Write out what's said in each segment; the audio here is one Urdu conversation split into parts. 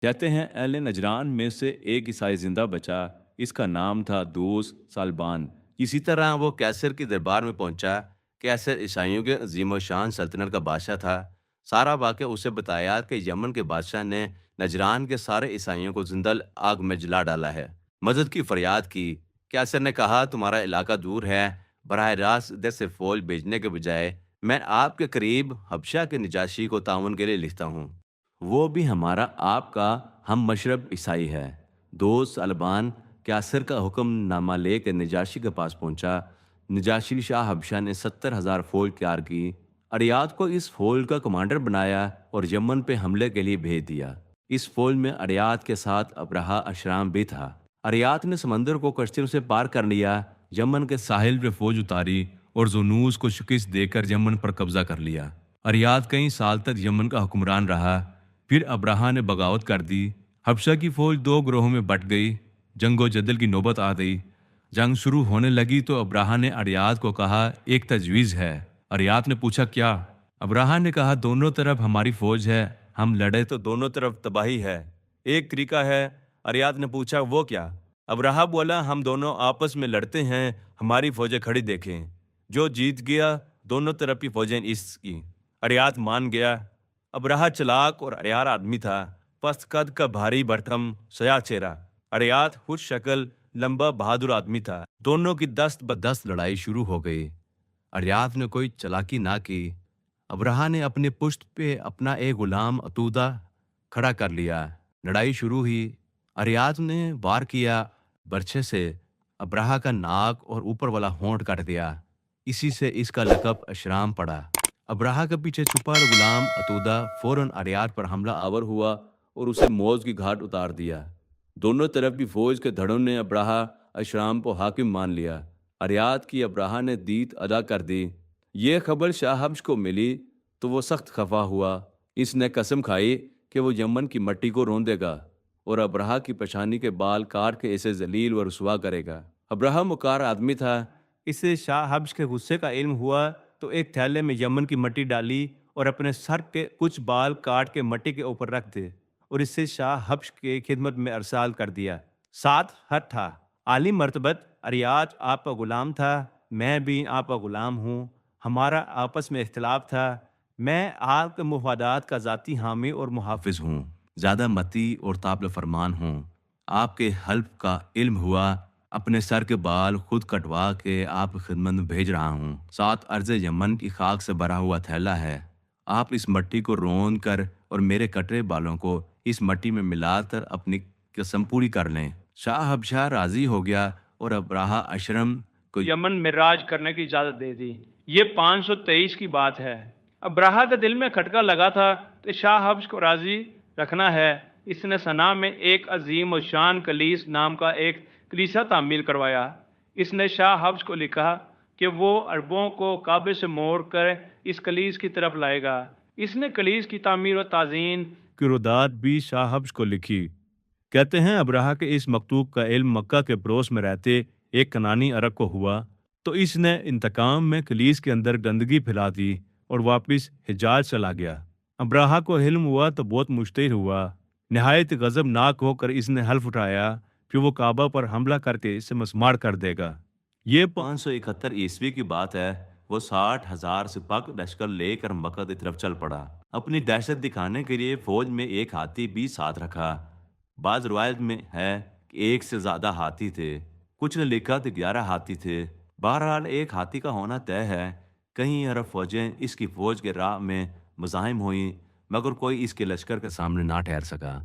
کہتے ہیں اہل نجران میں سے ایک عیسائی زندہ بچا، اس کا نام تھا دوس سالبان۔ اسی طرح وہ کیسر کی دربار میں پہنچا۔ کیسر عیسائیوں کے عظیم و شان سلطنت کا بادشاہ تھا۔ سارا واقعہ اسے بتایا کہ یمن کے بادشاہ نے نجران کے سارے عیسائیوں کو زندہ آگ میں جلا ڈالا ہے۔ مدد کی فریاد کی۔ کیسر نے کہا تمہارا علاقہ دور ہے، براہ راست ادھر سے فوج بھیجنے کے بجائے میں آپ کے قریب حبشہ کے نجاشی کو تعاون کے لیے لکھتا ہوں۔ وہ بھی ہمارا آپ کا ہم مشرب عیسائی ہے۔ دوست البان کیسر کا حکم نامہ لے کے نجاشی کے پاس پہنچا۔ نجاشی شاہ حبشہ نے 70,000 فوج تیار کی، اریاد کو اس فوج کا کمانڈر بنایا اور یمن پہ حملے کے لیے بھیج دیا۔ اس فوج میں اریاد کے ساتھ ابرہہ اشرام بھی تھا۔ اریاد نے سمندر کو کشتیوں سے پار کر لیا، یمن کے ساحل پہ فوج اتاری اور زنوز کو شکست دے کر یمن پر قبضہ کر لیا۔ اریاد کئی سال تک یمن کا حکمران رہا، پھر ابراہا نے بغاوت کر دی۔ حبشہ کی فوج دو گروہوں میں بٹ گئی، جنگ و جدل کی نوبت آ گئی۔ جنگ شروع ہونے لگی تو ابراہا نے اریاد کو کہا ایک تجویز ہے۔ اریاد نے پوچھا کیا؟ ابراہا نے کہا دونوں طرف ہماری فوج ہے، ہم لڑے تو دونوں طرف تباہی ہے۔ ایک طریقہ ہے۔ اریاد نے پوچھا وہ کیا؟ ابراہا بولا ہم دونوں آپس میں لڑتے ہیں، ہماری فوجیں کھڑی دیکھیں، جو جیت گیا دونوں طرف کی فوجیں اس کی۔ اریاد مان گیا۔ ابرہہ چلاک اور عیار آدمی تھا، پست قد کا بھاری بھرکم سیاہ چہرہ۔ اریاد خوش شکل لمبا بہادر آدمی تھا۔ دونوں کی دست بدست لڑائی شروع ہو گئی۔ اریاد نے کوئی چلاکی نہ کی۔ ابرہہ نے اپنے پشت پہ اپنا ایک غلام عتودہ کھڑا کر لیا۔ لڑائی شروع ہوئی۔ اریاد نے وار کیا، برچھے سے ابرہہ کا ناک اور اوپر والا ہونٹ کاٹ دیا۔ اسی سے اس کا لقب اشرام پڑا۔ ابرہہ کے پیچھے چھپا غلام عتودہ فوراً اریاد پر حملہ آور ہوا اور اسے موت کی گھاٹ اتار دیا۔ دونوں طرف کی فوج کے دھڑوں نے ابرہہ اشرام کو حاکم مان لیا۔ اریاد کی ابرہہ نے دیت ادا کر دی۔ یہ خبر شاہ حبش کو ملی تو وہ سخت خفا ہوا۔ اس نے قسم کھائی کہ وہ یمن کی مٹی کو رون دے گا اور ابرہہ کی پیشانی کے بال کاٹ کے اسے ذلیل و رسوا کرے گا۔ ابرہہ مکار آدمی تھا۔ اسے شاہ حبش کے غصے کا علم ہوا تو ایک تھیلے میں یمن کی مٹی ڈالی اور اپنے سر کے کچھ بال کاٹ کے مٹی کے اوپر رکھ دے اور اسے شاہ حبش کی خدمت میں ارسال کر دیا۔ ساتھ خط تھا، عالی مرتبت اریاد آپ کا غلام تھا، میں بھی آپ کا غلام ہوں، ہمارا آپس میں اختلاف تھا، میں آپ کے مفادات کا ذاتی حامی اور محافظ ہوں، زیادہ متی اور تابل فرمان ہوں۔ آپ کے حلف کا علم ہوا، اپنے سر کے بال خود کٹوا کے آپ کی خدمت میں بھیج رہا ہوں۔ ساتھ ارض یمن کی خاک سے بھرا ہوا تھیلا ہے، آپ اس مٹی کو رون کر اور میرے کٹے بالوں کو اس مٹی میں ملا کر اپنی قسم پوری کر لیں۔ شاہ حبشہ راضی ہو گیا اور ابرہہ اشرم کو یمن میں راج کرنے کی اجازت دے دی۔ یہ 523 کی بات ہے۔ ابرہہ کے دل میں کھٹکا لگا تھا کہ شاہ حبش کو راضی رکھنا ہے۔ اس نے صنعاء میں ایک عظیم و شان کلیس نام کا ایک کلیسا تعمیر کروایا۔ اس نے شاہ حبش کو لکھا کہ وہ عربوں کو کعبے سے موڑ کر اس کلیس کی طرف لائے گا۔ اس نے کلیس کی تعمیر و تعزین کی رودات بھی شاہ حبش کو لکھی۔ کہتے ہیں ابرہہ کے اس مکتوب کا علم مکہ کے پڑوس میں رہتے ایک کنانی عرب کو ہوا تو اس نے انتقام میں کلیس کے اندر گندگی پھیلا دی اور واپس حجاز چلا گیا۔ ابرہہ کو علم ہوا تو بہت مشتعل ہوا، نہایت غضب ناک ہو کر اس نے حلف اٹھایا پھر وہ کعبہ پر حملہ کر کے اسے مسمار کر دے گا۔ یہ 571 عیسوی کی بات ہے۔ وہ 60,000 سپاہ لشکر لے کر مکہ کی طرف چل پڑا۔ اپنی دہشت دکھانے کے لیے فوج میں ایک ہاتھی بھی ساتھ رکھا۔ بعض روایت میں ہے کہ ایک سے زیادہ ہاتھی تھے، کچھ نے لکھا تو 11 ہاتھی تھے۔ بہرحال ایک ہاتھی کا ہونا طے ہے۔ کہیں عرب فوجیں اس کی فوج کے راہ میں مزاحم ہوئیں مگر کوئی اس کے لشکر کے سامنے نہ ٹھہر سکا۔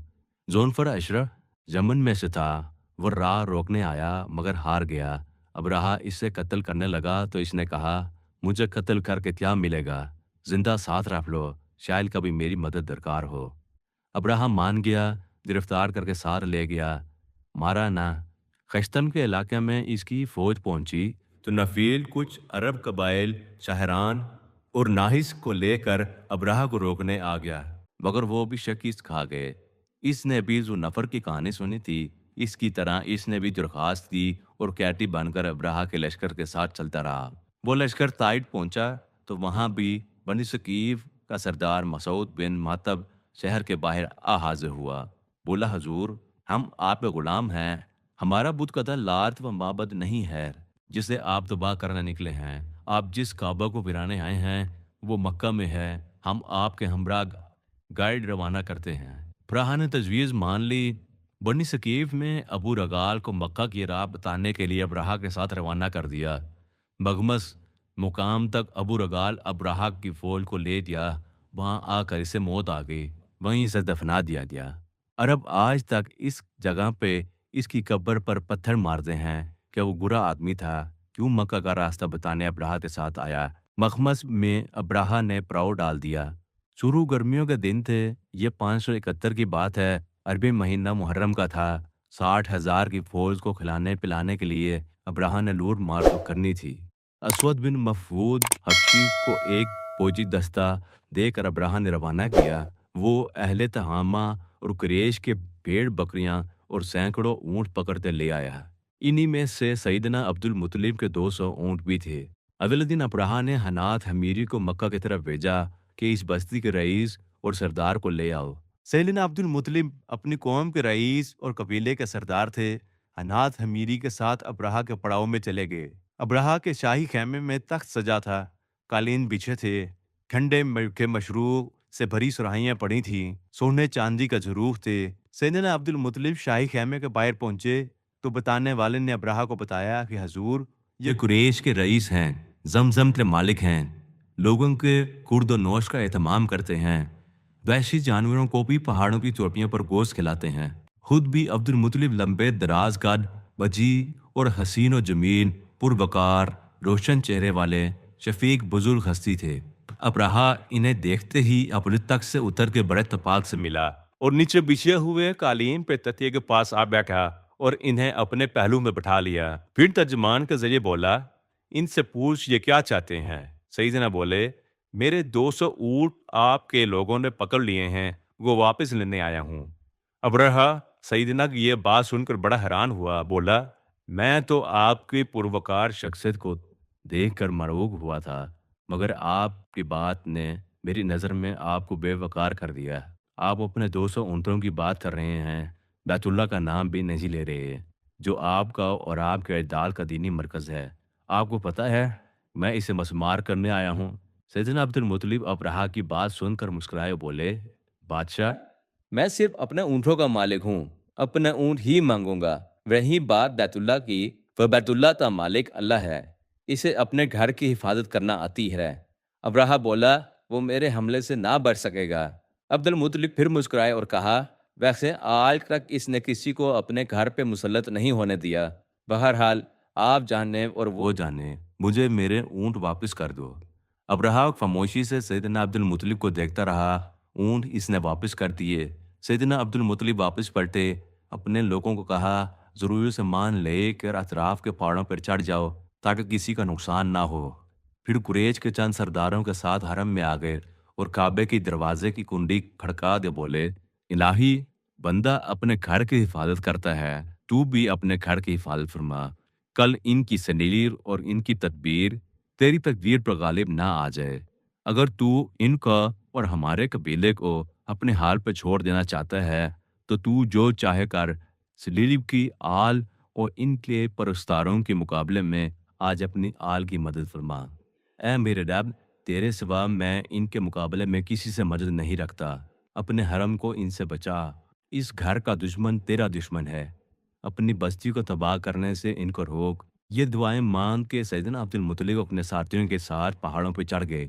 ذوالفقار اشرف یمن میں سے تھا، وہ راہ روکنے آیا مگر ہار گیا۔ ابرہہ اس سے قتل کرنے لگا تو اس نے کہا مجھے قتل کر کے کیا ملے گا، زندہ ساتھ رکھ لو، شاید کبھی میری مدد درکار ہو۔ ابرہہ مان گیا، گرفتار کر کے ساتھ لے گیا، مارا نہ۔ خشتم کے علاقے میں اس کی فوج پہنچی تو نفیل کچھ عرب قبائل شاہران اور ناحس کو لے کر ابرہہ کو روکنے آ گیا مگر وہ بھی شکست کھا گئے۔ اس نے بھی ذو نفر کی کہانی سنی تھی، اس کی طرح اس نے بھی درخواست دی اور کیٹی بن کر ابرہہ کے لشکر کے ساتھ چلتا رہا۔ وہ لشکر تائٹ پہنچا تو وہاں بھی بنی ثقیف کا سردار مسعود بن معتب شہر کے باہر حاضر ہوا۔ بولا حضور ہم آپ کے غلام ہیں، ہمارا بت قدر لات و معبد نہیں ہے جسے آپ تباہ کرنے نکلے ہیں۔ آپ جس کعبہ کو گرانے آئے ہیں وہ مکہ میں ہے، ہم آپ کے ہمراہ گائیڈ روانہ کرتے ہیں۔ فراہ نے تجویز مان لی۔ بنی ثقیف میں ابو رگال کو مکہ کی راہ بتانے کے لیے ابراہا کے ساتھ روانہ کر دیا۔ مغمس مقام تک ابو رگال ابراہا کی فوج کو لے دیا، وہاں آ کر اسے موت آ گئی، وہیں سے دفنا دیا گیا۔ عرب آج تک اس جگہ پہ اس کی قبر پر پتھر مارتے ہیں کہ وہ برا آدمی تھا، کیوں مکہ کا راستہ بتانے ابراہا کے ساتھ آیا۔ مخمس میں ابراہا نے پراؤ ڈال دیا۔ شروع گرمیوں کے دن تھے، یہ 571 کی بات ہے، عربی مہینہ محرم کا تھا۔ 60,000 کی فوج کو کھلانے پلانے کے لیے ابراہا نے لوٹ مار تو کرنی تھی۔ اسود بن مفعود حبشی کو ایک فوجی دستہ دے کر ابراہا نے روانہ کیا۔ وہ اہل تہامہ اور قریش کے بھیڑ بکریاں اور سینکڑوں اونٹ پکڑتے لے آیا۔ انہی میں سے سیدنا عبد المطلب کے 200 اونٹ بھی تھے۔ اگلے دن ابراہا نے حنات حمیری کو مکہ کی طرف بھیجا کہ اس بستی کے رئیس اور سردار کو لے آؤ۔ سیدنا عبد المطلب اپنی قوم کے رئیس اور قبیلے کے سردار تھے۔ حنات حمیری کے ساتھ ابراہا کے پڑاؤ میں چلے گئے۔ ابراہا کے شاہی خیمے میں تخت سجا تھا، قالین بچھے تھے، ٹھنڈے کے مشروب سے بھری سرائیاں پڑی تھیں، سونے چاندی کا جھروخ تھے۔ سیدنا عبد المطلب شاہی خیمے کے باہر پہنچے تو بتانے والے نے ابراہا کو بتایا کہ حضور یہ قریش کے رئیس ہیں، زمزم کے مالک ہیں، لوگوں کے خورد و نوش کا اہتمام کرتے ہیں، وحشی جانوروں کو بھی پہاڑوں کی چوٹیوں پر گوشت کھلاتے ہیں۔ خود بھی عبد المطلب لمبے دراز قد، وجیح اور حسین و جمیل، پروقار، روشن چہرے والے شفیق بزرگ ہستی تھے۔ ابراہا انہیں دیکھتے ہی اپنے تخت سے اتر کے بڑے اتفاق سے ملا اور نیچے بچھے ہوئے قالین پہ تکیے کے پاس آ بیٹھا اور انہیں اپنے پہلو میں بٹھا لیا۔ پھر ترجمان کے ذریعے بولا، ان سے پوچھ یہ کیا چاہتے ہیں؟ سیدنا بولے، میرے 200 اونٹ آپ کے لوگوں نے پکڑ لیے ہیں، وہ واپس لینے آیا ہوں۔ ابراہا سیدنا کی یہ بات سن کر بڑا حیران ہوا، بولا، میں تو آپ کی پروقار شخصیت کو دیکھ کر مرعوب ہوا تھا، مگر آپ کی بات نے میری نظر میں آپ کو بے وقار کر دیا۔ آپ اپنے 200 اونٹوں کی بات کر رہے ہیں، بیت اللہ کا نام بھی نہیں لے رہے، جو آپ کا اور آپ کے اعدال کا دینی مرکز ہے۔ آپ کو پتہ ہے میں اسے مسمار کرنے آیا ہوں۔ سیدنا عبد المطلب ابراہا کی بات سن کر مسکرائے اور بولے، بادشاہ، میں صرف اپنے اونٹوں کا مالک ہوں، اپنے اونٹ ہی مانگوں گا۔ رہی بات بیت اللہ کی، وہ بیت اللہ کا مالک اللہ ہے، اسے اپنے گھر کی حفاظت کرنا آتی ہے۔ ابراہا بولا، وہ میرے حملے سے نہ بچ سکے گا۔ عبد المطلب پھر مسکرائے اور کہا، ویسے آج تک اس نے کسی کو اپنے گھر پہ مسلط نہیں ہونے دیا۔ بہرحال آپ جانے اور وہ جانے، مجھے میرے اونٹ واپس کر دو۔ ابراہا خاموشی سے سیدنا عبد المطلب کو دیکھتا رہا۔ اونٹ اس نے واپس کر دیے۔ سیدنا عبد المطلب واپس پلٹے، اپنے لوگوں کو کہا، ضروری سامان لے کر اطراف کے پہاڑوں پر چڑھ جاؤ تاکہ کسی کا نقصان نہ ہو۔ پھر قریش کے چند سرداروں کے ساتھ حرم میں آ گئے اور کعبے کی دروازے کی کنڈی کھڑکا دے بولے، الہی، بندہ اپنے گھر کی حفاظت کرتا ہے، تو بھی اپنے گھر کی حفاظت فرما۔ کل ان کی سنیر اور ان کی تدبیر تیری تقدیر پر غالب نہ آ جائے۔ اگر تو ان کا اور ہمارے قبیلے کو اپنے حال پہ چھوڑ دینا چاہتا ہے تو جو چاہے کر۔ سلیب کی آل اور ان کے پرستاروں کے مقابلے میں آج اپنی آل کی مدد فرما۔ اے میرے رب، تیرے سوا میں ان کے مقابلے میں کسی سے مدد نہیں رکھتا، اپنے حرم کو ان سے بچا۔ اس گھر کا دشمن تیرا دشمن ہے، اپنی بستی کو تباہ کرنے سے ان کو روک۔ یہ دعائیں مان کے سیدنا عبد المطلب اپنے ساتھیوں کے ساتھ پہاڑوں پہ چڑھ گئے۔